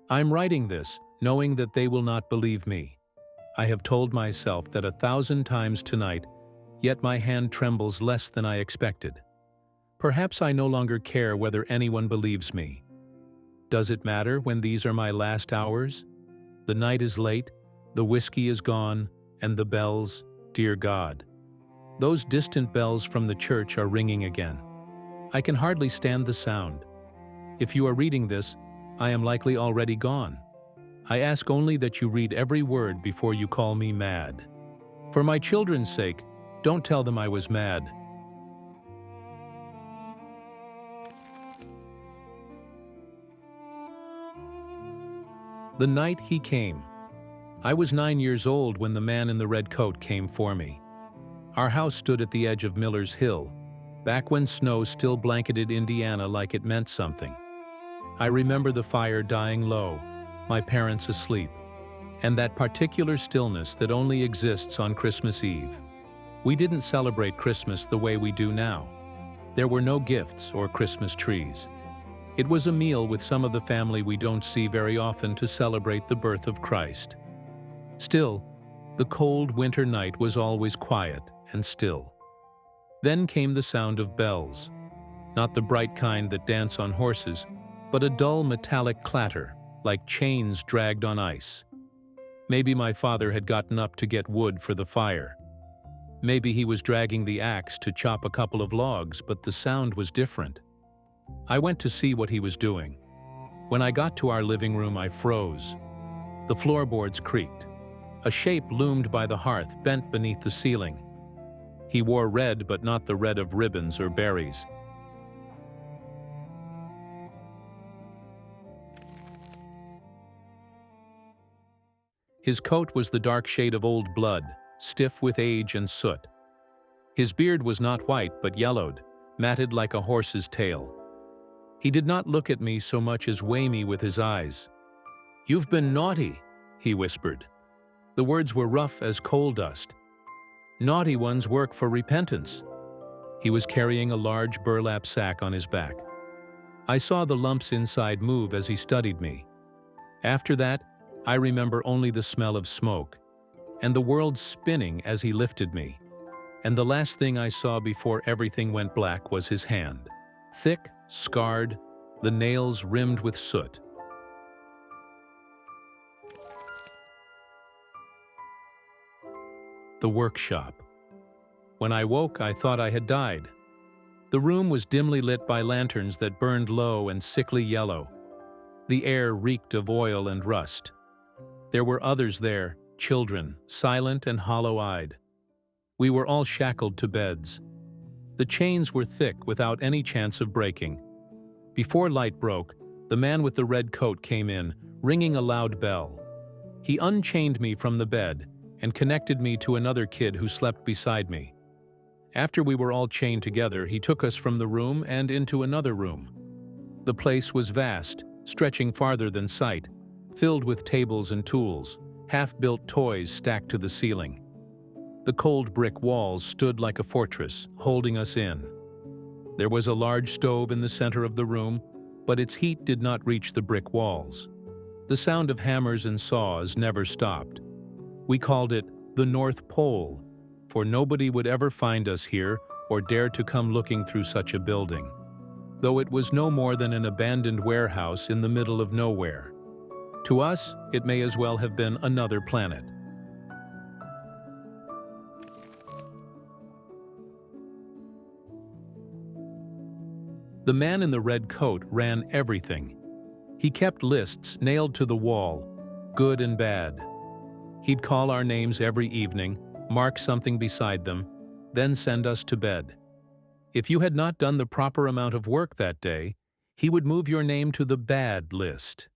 I'm writing this, knowing that they will not believe me. I have told myself that 1,000 times tonight, yet my hand trembles less than I expected. Perhaps I no longer care whether anyone believes me. Does it matter when these are my last hours? The night is late, the whiskey is gone, and the bells, dear God. Those distant bells from the church are ringing again. I can hardly stand the sound. If you are reading this, I am likely already gone. I ask only that you read every word before you call me mad. For my children's sake, don't tell them I was mad. The night he came. I was 9 years old when the man in the red coat came for me. Our house stood at the edge of Miller's Hill, back when snow still blanketed Indiana like it meant something. I remember the fire dying low, my parents asleep, and that particular stillness that only exists on Christmas Eve. We didn't celebrate Christmas the way we do now. There were no gifts or Christmas trees. It was a meal with some of the family we don't see very often to celebrate the birth of Christ. Still, the cold winter night was always quiet and still. Then came the sound of bells, not the bright kind that dance on horses, but a dull metallic clatter, like chains dragged on ice. Maybe my father had gotten up to get wood for the fire. Maybe he was dragging the axe to chop a couple of logs, but the sound was different. I went to see what he was doing. When I got to our living room, I froze. The floorboards creaked. A shape loomed by the hearth, bent beneath the ceiling. He wore red, but not the red of ribbons or berries. His coat was the dark shade of old blood, stiff with age and soot. His beard was not white, but yellowed, matted like a horse's tail. He did not look at me so much as weigh me with his eyes. "You've been naughty," he whispered. The words were rough as coal dust. Naughty ones work for repentance. He was carrying a large burlap sack on his back. I saw the lumps inside move as he studied me. After that, I remember only the smell of smoke, and the world spinning as he lifted me. And the last thing I saw before everything went black was his hand. Thick, scarred, the nails rimmed with soot. The workshop. When I woke, I thought I had died. The room was dimly lit by lanterns that burned low and sickly yellow. The air reeked of oil and rust. There were others there, children, silent and hollow-eyed. We were all shackled to beds. The chains were thick without any chance of breaking. Before light broke, the man with the red coat came in, ringing a loud bell. He unchained me from the bed and connected me to another kid who slept beside me. After we were all chained together, he took us from the room and into another room. The place was vast, stretching farther than sight, filled with tables and tools, half-built toys stacked to the ceiling. The cold brick walls stood like a fortress, holding us in. There was a large stove in the center of the room, but its heat did not reach the brick walls. The sound of hammers and saws never stopped. We called it the North Pole, for nobody would ever find us here or dare to come looking through such a building, though it was no more than an abandoned warehouse in the middle of nowhere. To us, it may as well have been another planet. The man in the red coat ran everything. He kept lists nailed to the wall, good and bad. He'd call our names every evening, mark something beside them, then send us to bed. If you had not done the proper amount of work that day, he would move your name to the bad list.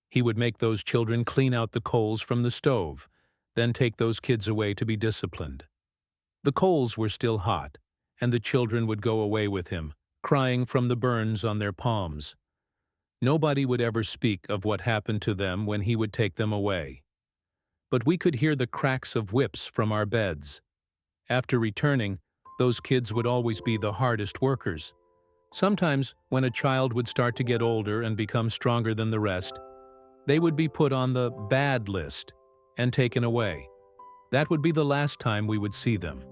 He would make those children clean out the coals from the stove, then take those kids away to be disciplined. The coals were still hot, and the children would go away with him, crying from the burns on their palms. Nobody would ever speak of what happened to them when he would take them away. But we could hear the cracks of whips from our beds. After returning, those kids would always be the hardest workers. Sometimes, when a child would start to get older and become stronger than the rest, They would be put on the bad list and taken away. That would be the last time we would see them.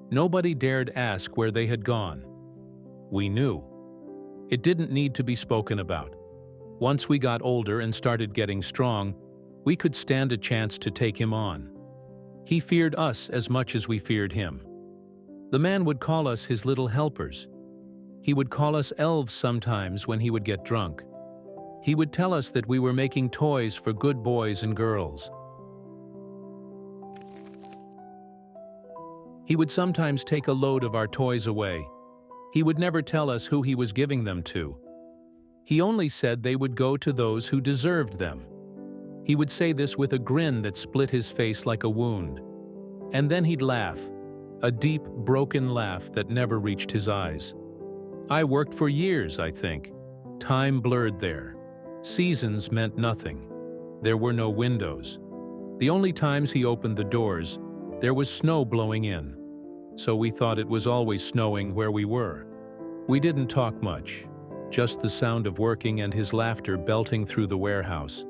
Nobody dared ask where they had gone. We knew. It didn't need to be spoken about. Once we got older and started getting strong, we could stand a chance to take him on. He feared us as much as we feared him. The man would call us his little helpers. He would call us elves sometimes when he would get drunk. He would tell us that we were making toys for good boys and girls. He would sometimes take a load of our toys away. He would never tell us who he was giving them to. He only said they would go to those who deserved them. He would say this with a grin that split his face like a wound. And then he'd laugh, a deep, broken laugh that never reached his eyes. I worked for years, I think. Time blurred there. Seasons meant nothing. There were no windows. The only times he opened the doors, there was snow blowing in. So we thought it was always snowing where we were. We didn't talk much, just the sound of working and his laughter belting through the warehouse.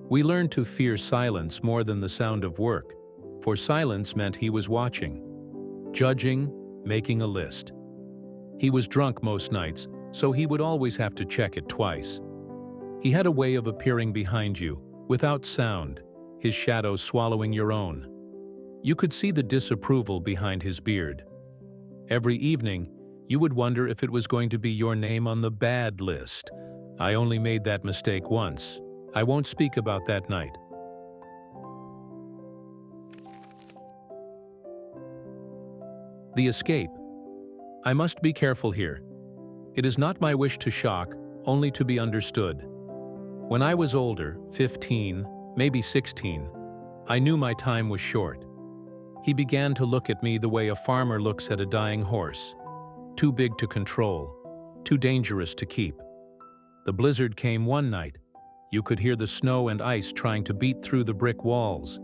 We learned to fear silence more than the sound of work, for silence meant he was watching, judging, making a list. He was drunk most nights, so he would always have to check it twice. He had a way of appearing behind you, without sound, his shadow swallowing your own. You could see the disapproval behind his beard. Every evening, you would wonder if it was going to be your name on the bad list. I only made that mistake once. I won't speak about that night. The escape. I must be careful here. It is not my wish to shock, only to be understood. When I was older, 15, maybe 16, I knew my time was short. He began to look at me the way a farmer looks at a dying horse. Too big to control, too dangerous to keep. The blizzard came one night. You could hear the snow and ice trying to beat through the brick walls.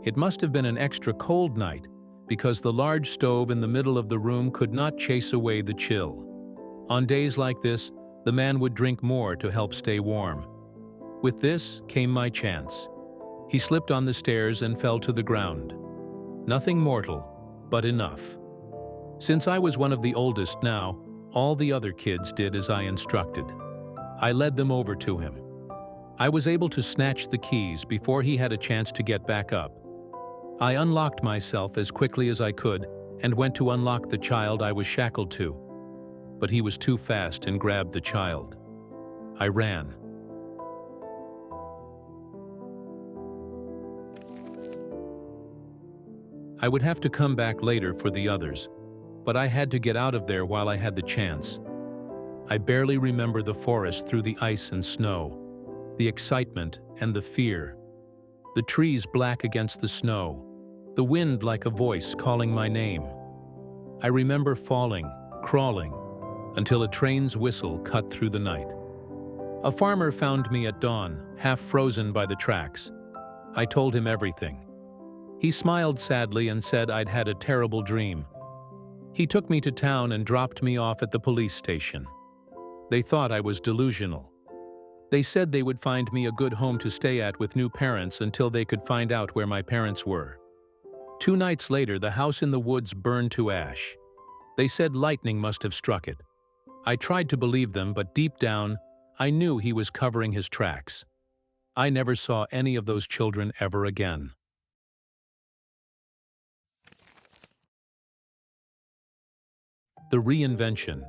It must have been an extra cold night, because the large stove in the middle of the room could not chase away the chill. On days like this, the man would drink more to help stay warm. With this came my chance. He slipped on the stairs and fell to the ground. Nothing mortal, but enough. Since I was one of the oldest now, all the other kids did as I instructed. I led them over to him. I was able to snatch the keys before he had a chance to get back up. I unlocked myself as quickly as I could and went to unlock the child I was shackled to. But he was too fast and grabbed the child. I ran. I would have to come back later for the others, but I had to get out of there while I had the chance. I barely remember the forest through the ice and snow, the excitement and the fear, the trees black against the snow, the wind like a voice calling my name. I remember falling, crawling, until a train's whistle cut through the night. A farmer found me at dawn, half frozen by the tracks. I told him everything. He smiled sadly and said I'd had a terrible dream. He took me to town and dropped me off at the police station. They thought I was delusional. They said they would find me a good home to stay at with new parents until they could find out where my parents were. 2 nights later, the house in the woods burned to ash. They said lightning must have struck it. I tried to believe them, but deep down, I knew he was covering his tracks. I never saw any of those children ever again. The reinvention.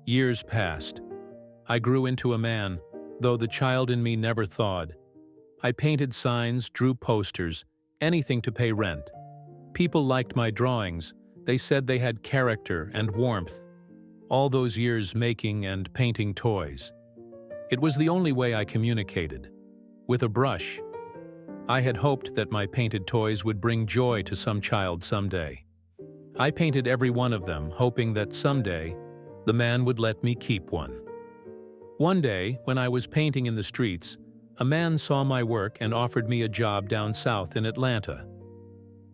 Years passed. I grew into a man, though the child in me never thawed. I painted signs, drew posters, anything to pay rent. People liked my drawings. They said they had character and warmth. All those years making and painting toys. It was the only way I communicated. With a brush. I had hoped that my painted toys would bring joy to some child someday. I painted every one of them, hoping that someday, the man would let me keep one. One day, when I was painting in the streets, a man saw my work and offered me a job down south in Atlanta.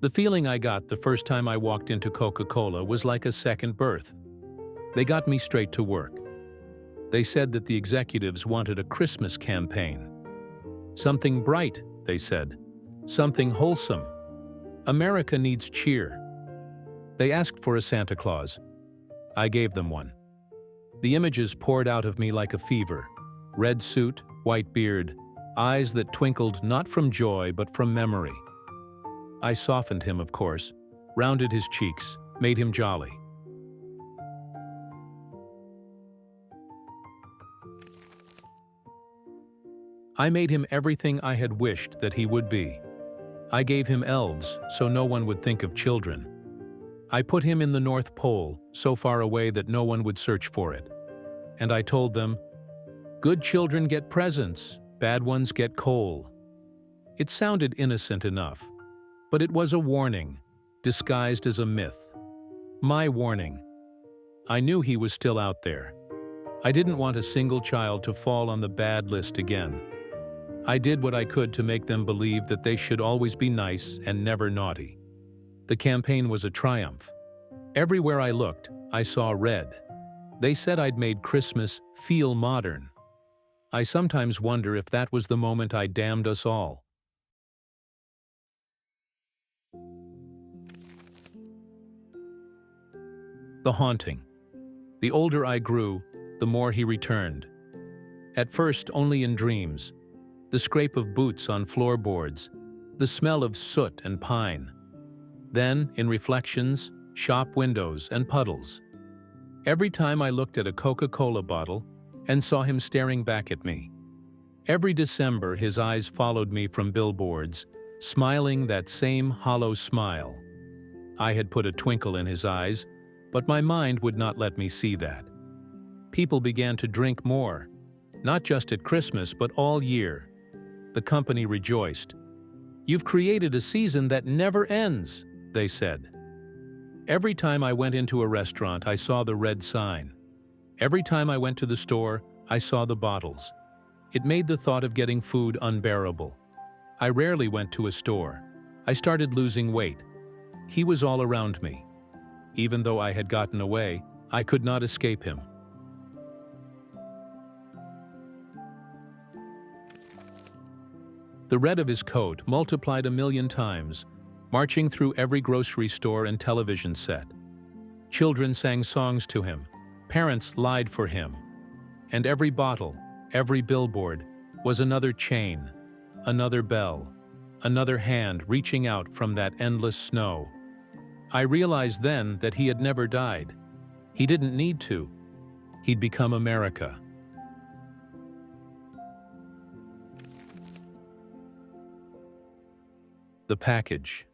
The feeling I got the first time I walked into Coca-Cola was like a second birth. They got me straight to work. They said that the executives wanted a Christmas campaign. Something bright, they said. Something wholesome. America needs cheer. They asked for a Santa Claus. I gave them one. The images poured out of me like a fever. Red suit, white beard, eyes that twinkled not from joy but from memory. I softened him, of course, rounded his cheeks, made him jolly. I made him everything I had wished that he would be. I gave him elves so no one would think of children. I put him in the North Pole, so far away that no one would search for it. And I told them, "Good children get presents, bad ones get coal." It sounded innocent enough, but it was a warning, disguised as a myth. My warning. I knew he was still out there. I didn't want a single child to fall on the bad list again. I did what I could to make them believe that they should always be nice and never naughty. The campaign was a triumph. Everywhere I looked, I saw red. They said I'd made Christmas feel modern. I sometimes wonder if that was the moment I damned us all. The haunting. The older I grew, the more he returned. At first, only in dreams. The scrape of boots on floorboards, the smell of soot and pine. Then, in reflections, shop windows and puddles. Every time I looked at a Coca-Cola bottle and saw him staring back at me. Every December, his eyes followed me from billboards, smiling that same hollow smile. I had put a twinkle in his eyes, but my mind would not let me see that. People began to drink more, not just at Christmas, but all year. The company rejoiced. "You've created a season that never ends," they said. Every time I went into a restaurant, I saw the red sign. Every time I went to the store, I saw the bottles. It made the thought of getting food unbearable. I rarely went to a store. I started losing weight. He was all around me. Even though I had gotten away, I could not escape him. The red of his coat multiplied 1,000,000 times, marching through every grocery store and television set. Children sang songs to him. Parents lied for him. And every bottle, every billboard, was another chain, another bell, another hand reaching out from that endless snow. I realized then that he had never died. He didn't need to. He'd become America. The package.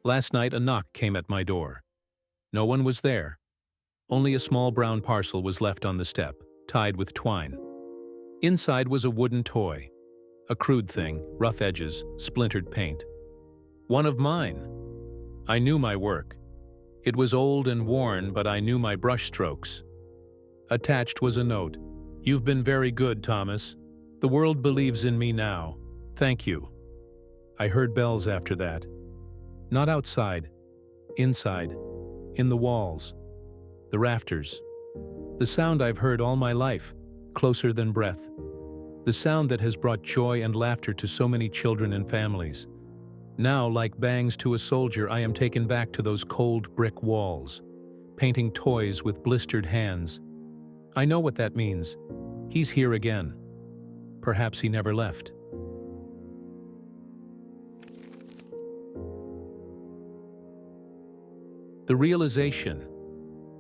Last night a knock came at my door. No one was there. Only a small brown parcel was left on the step, tied with twine. Inside was a wooden toy. A crude thing, rough edges, splintered paint. One of mine. I knew my work. It was old and worn, but I knew my brushstrokes. Attached was a note. "You've been very good, Thomas. The world believes in me now. Thank you." I heard bells after that. Not outside. Inside. In the walls. The rafters. The sound I've heard all my life, closer than breath. The sound that has brought joy and laughter to so many children and families. Now, like bangs to a soldier, I am taken back to those cold brick walls, painting toys with blistered hands. I know what that means. He's here again. Perhaps he never left. The realization.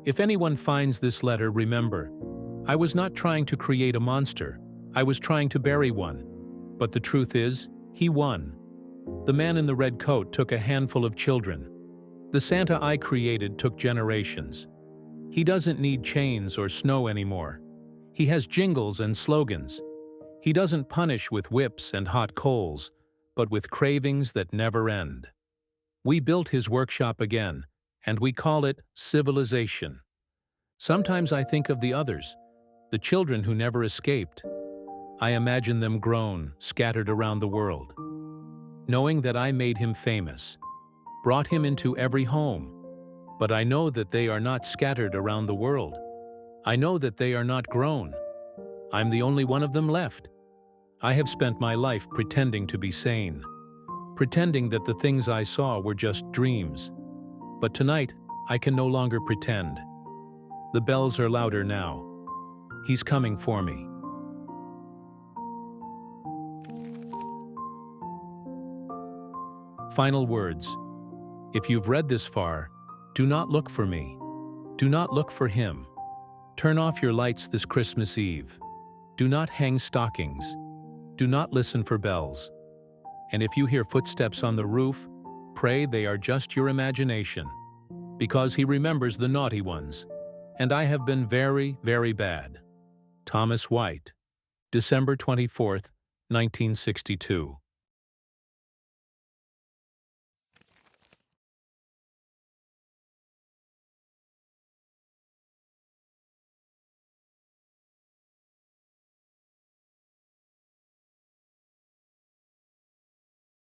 If anyone finds this letter, remember, I was not trying to create a monster. I was trying to bury one. But the truth is, he won. The man in the red coat took a handful of children. The Santa I created took generations. He doesn't need chains or snow anymore. He has jingles and slogans. He doesn't punish with whips and hot coals, but with cravings that never end. We built his workshop again, and we call it civilization. Sometimes I think of the others, the children who never escaped. I imagine them grown, scattered around the world. Knowing that I made him famous, brought him into every home. But I know that they are not scattered around the world. I know that they are not grown. I'm the only one of them left. I have spent my life pretending to be sane, pretending that the things I saw were just dreams. But tonight, I can no longer pretend. The bells are louder now. He's coming for me. Final words. If you've read this far, do not look for me. Do not look for him. Turn off your lights this Christmas Eve. Do not hang stockings. Do not listen for bells. And if you hear footsteps on the roof, pray they are just your imagination, because he remembers the naughty ones. And I have been very, very bad. Thomas White, December 24th, 1962.